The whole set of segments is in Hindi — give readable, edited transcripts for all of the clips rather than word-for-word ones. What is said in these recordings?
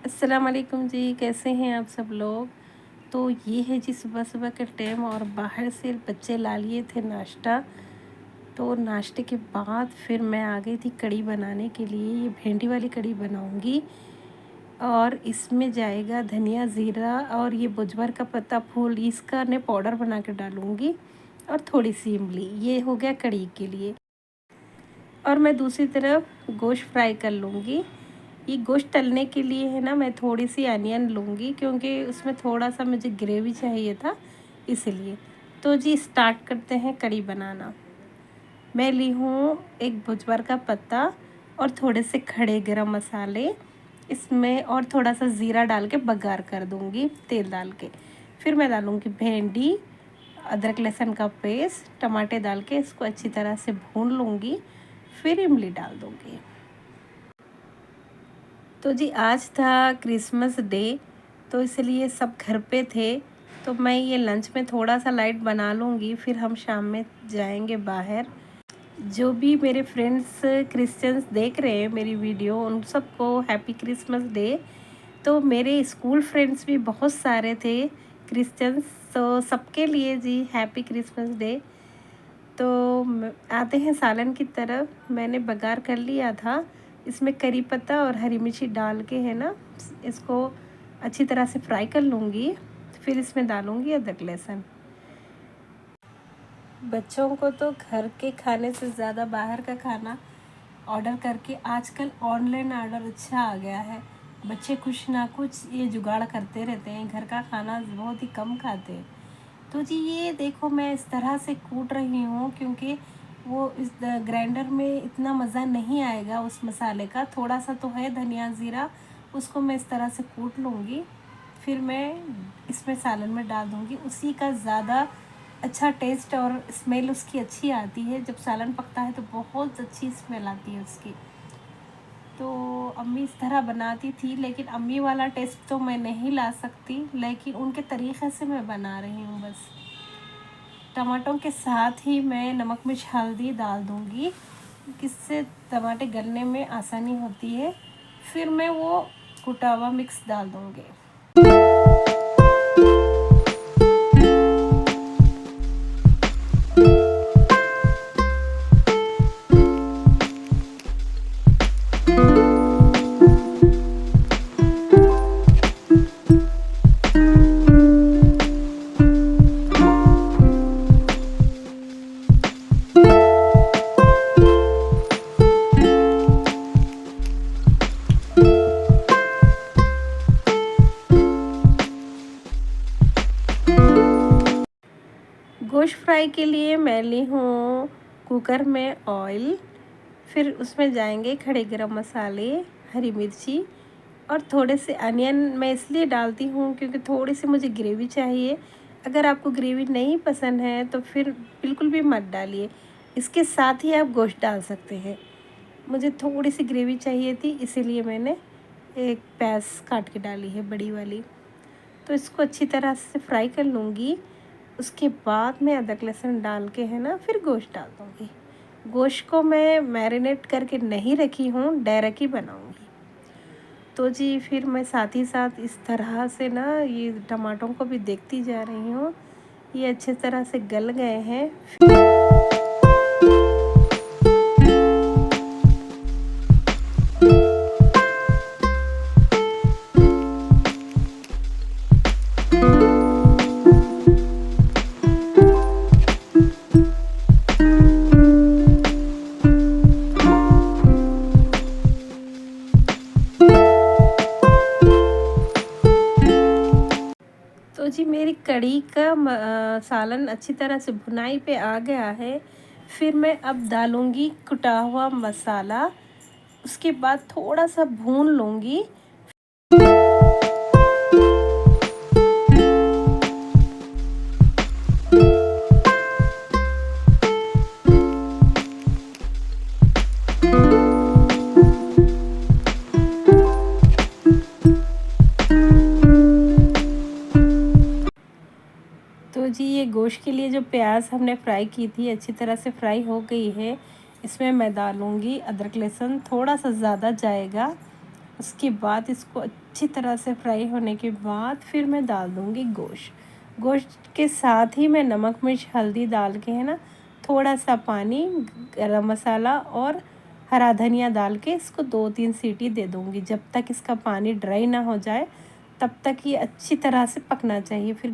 अस्सलाम वालेकुम जी, कैसे हैं आप सब लोग। तो ये है जी सुबह सुबह का टाइम और बाहर से बच्चे ला लिए थे नाश्ता। तो नाश्ते के बाद फिर मैं आ गई थी कढ़ी बनाने के लिए। ये भिंडी वाली कढ़ी बनाऊंगी और इसमें जाएगा धनिया ज़ीरा और ये बुजवर का पत्ता फूल, इसका ने पाउडर बना के डालूंगी और थोड़ी सी इमली। ये हो गया कढ़ी के लिए। और मैं दूसरी तरफ गोश्त फ्राई कर लूँगी। ये गोश्त तलने के लिए है ना, मैं थोड़ी सी अनियन लूँगी क्योंकि उसमें थोड़ा सा मुझे ग्रेवी चाहिए था, इसलिए। तो जी स्टार्ट करते हैं कढ़ी बनाना। मैं ली हूँ एक भुजवर का पत्ता और थोड़े से खड़े गरम मसाले इसमें, और थोड़ा सा ज़ीरा डाल के बघार कर दूँगी तेल डाल के। फिर मैं डालूँगी भिंडी, अदरक लहसुन का पेस्ट, टमाटर डाल के इसको अच्छी तरह से भून लूँगी। फिर इमली डाल दूँगी। तो जी आज था क्रिसमस डे, तो इसलिए सब घर पे थे। तो मैं ये लंच में थोड़ा सा लाइट बना लूँगी, फिर हम शाम में जाएंगे बाहर। जो भी मेरे फ्रेंड्स क्रिश्चियंस देख रहे हैं मेरी वीडियो, उन सबको हैप्पी क्रिसमस डे। तो मेरे स्कूल फ्रेंड्स भी बहुत सारे थे क्रिश्चियंस, तो सबके लिए जी हैप्पी क्रिसमस डे। तो आते हैं सालन की तरफ। मैंने बघार कर लिया था, इसमें करी पत्ता और हरी मिर्ची डाल के है ना, इसको अच्छी तरह से फ्राई कर लूँगी। फिर इसमें डालूँगी अदरक लहसुन। बच्चों को तो घर के खाने से ज़्यादा बाहर का खाना ऑर्डर करके, आजकल ऑनलाइन ऑर्डर अच्छा आ गया है। बच्चे कुछ ना कुछ ये जुगाड़ करते रहते हैं, घर का खाना बहुत ही कम खाते हैं। तो जी ये देखो मैं इस तरह से कूट रही हूँ क्योंकि वो इस ग्राइंडर में इतना मज़ा नहीं आएगा उस मसाले का। थोड़ा सा तो है धनिया ज़ीरा, उसको मैं इस तरह से कूट लूँगी। फिर मैं इसमें सालन में डाल दूँगी। उसी का ज़्यादा अच्छा टेस्ट और स्मेल उसकी अच्छी आती है। जब सालन पकता है तो बहुत अच्छी स्मेल आती है उसकी। तो अम्मी इस तरह बनाती थी, लेकिन अम्मी वाला टेस्ट तो मैं नहीं ला सकती, लेकिन उनके तरीक़े से मैं बना रही हूँ बस। टमाटरों के साथ ही मैं नमक मिर्च हल्दी डाल दूँगी, जिससे टमाटर गलने में आसानी होती है। फिर मैं वो कुटा हुआ मिक्स डाल दूँगी। गोश्त फ्राई के लिए मैं ली हूँ कुकर में ऑयल। फिर उसमें जाएंगे खड़े गरम मसाले, हरी मिर्ची और थोड़े से अनियन। मैं इसलिए डालती हूँ क्योंकि थोड़ी सी मुझे ग्रेवी चाहिए। अगर आपको ग्रेवी नहीं पसंद है तो फिर बिल्कुल भी मत डालिए, इसके साथ ही आप गोश्त डाल सकते हैं। मुझे थोड़ी सी ग्रेवी चाहिए थी, इसीलिए मैंने एक प्याज काट के डाली है बड़ी वाली। तो इसको अच्छी तरह से फ्राई कर लूँगी। उसके बाद मैं अदरक लहसुन डाल के है ना, फिर गोश्त डाल दूँगी। गोश्त को मैं मैरिनेट करके नहीं रखी हूँ, डायरेक्ट ही बनाऊँगी। तो जी फिर मैं साथ ही साथ इस तरह से ना ये टमाटरों को भी देखती जा रही हूँ, ये अच्छे तरह से गल गए हैं। तो जी मेरी कढ़ी का सालन अच्छी तरह से भुनाई पे आ गया है। फिर मैं अब डालूँगी कुटा हुआ मसाला, उसके बाद थोड़ा सा भून लूँगी। तो जी ये गोश्त के लिए जो प्याज हमने फ्राई की थी अच्छी तरह से फ्राई हो गई है। इसमें मैं डालूँगी अदरक लहसुन, थोड़ा सा ज़्यादा जाएगा। उसके बाद इसको अच्छी तरह से फ्राई होने के बाद फिर मैं डाल दूँगी गोश्त। गोश्त के साथ ही मैं नमक मिर्च हल्दी डाल के है ना, थोड़ा सा पानी, गरम मसाला और हरा धनिया डाल के इसको 2-3 सीटी दे दूँगी। जब तक इसका पानी ड्राई ना हो जाए तब तक ये अच्छी तरह से पकना चाहिए। फिर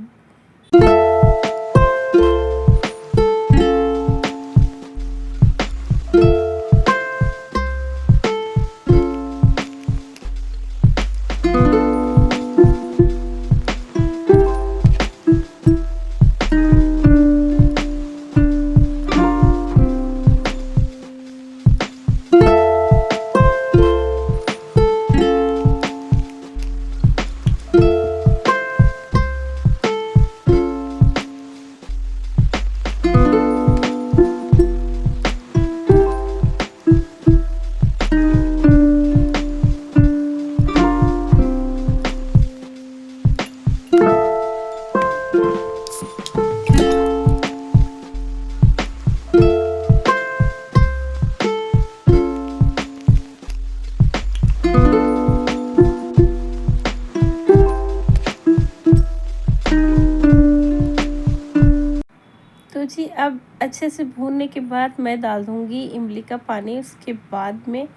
तो जी अब अच्छे से भूनने के बाद मैं डाल दूँगी इमली का पानी, उसके बाद में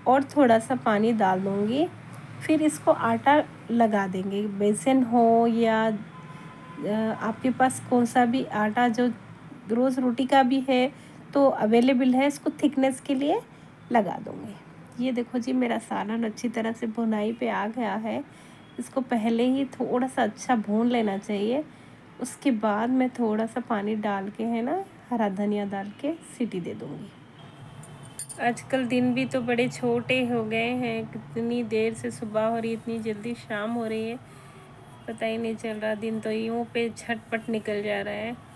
और थोड़ा सा पानी डाल दूँगी। फिर इसको आटा लगा देंगे, बेसन हो या आपके पास कौन सा भी आटा जो रोज़ रोटी का भी है तो अवेलेबल है, इसको थिकनेस के लिए लगा दूँगी। ये देखो जी मेरा सालन अच्छी तरह से भुनाई पे आ गया है। इसको पहले ही थोड़ा सा अच्छा भून लेना चाहिए। उसके बाद मैं थोड़ा सा पानी डाल के है ना, हरा धनिया डाल के सीटी दे दूँगी। आजकल दिन भी तो बड़े छोटे हो गए हैं, कितनी देर से सुबह हो रही है, इतनी जल्दी शाम हो रही है, पता ही नहीं चल रहा। दिन तो यूं पे झटपट निकल जा रहा है।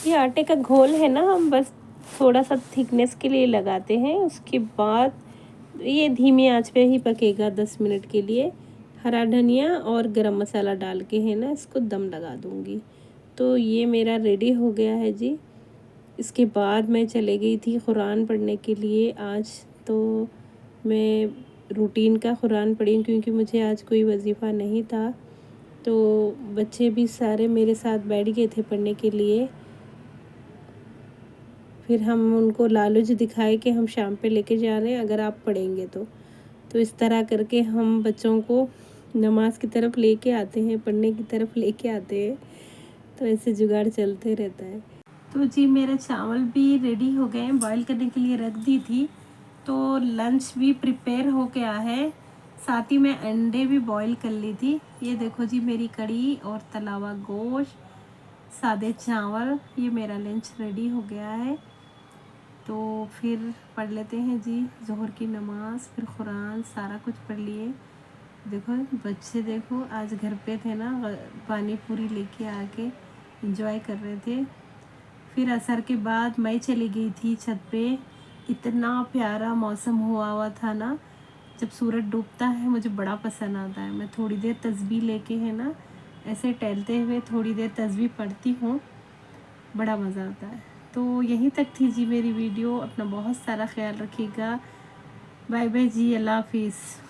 ये आटे का घोल है ना, हम बस थोड़ा सा थिकनेस के लिए लगाते हैं। उसके बाद ये धीमी आंच पे ही पकेगा 10 मिनट के लिए। हरा धनिया और गरम मसाला डाल के है ना, इसको दम लगा दूँगी। तो ये मेरा रेडी हो गया है जी। इसके बाद मैं चले गई थी कुरान पढ़ने के लिए आज। तो मैं रूटीन का कुरान पढ़ी क्योंकि मुझे आज कोई वजीफ़ा नहीं था। तो बच्चे भी सारे मेरे साथ बैठ गए थे पढ़ने के लिए। फिर हम उनको लालच दिखाए कि हम शाम पे लेके जा रहे हैं, अगर आप पढ़ेंगे तो इस तरह करके हम बच्चों को नमाज की तरफ लेके आते हैं, पढ़ने की तरफ लेके आते हैं। तो ऐसे जुगाड़ चलते रहता है। तो जी मेरे चावल भी रेडी हो गए हैं, बॉईल करने के लिए रख दी थी। तो लंच भी प्रिपेयर हो गया है, साथ ही मैं अंडे भी बॉईल कर ली थी। ये देखो जी मेरी कढ़ी और तला हुआ गोश्त, सादे चावल, ये मेरा लंच रेडी हो गया है। तो फिर पढ़ लेते हैं जी ज़ोहर की नमाज़, फिर कुरान, सारा कुछ पढ़ लिए। देखो बच्चे देखो आज घर पे थे ना, पानी पूरी लेके आके एंजॉय कर रहे थे। फिर असर के बाद मैं चली गई थी छत पे। इतना प्यारा मौसम हुआ था ना, जब सूरज डूबता है मुझे बड़ा पसंद आता है। मैं थोड़ी देर तस्बीह लेके है ना, ऐसे टहलते हुए थोड़ी देर तस्बीह पढ़ती हूँ, बड़ा मज़ा आता है। तो यहीं तक थी जी मेरी वीडियो। अपना बहुत सारा ख्याल रखिएगा। बाय बाय जी, अल्लाह हाफिज़।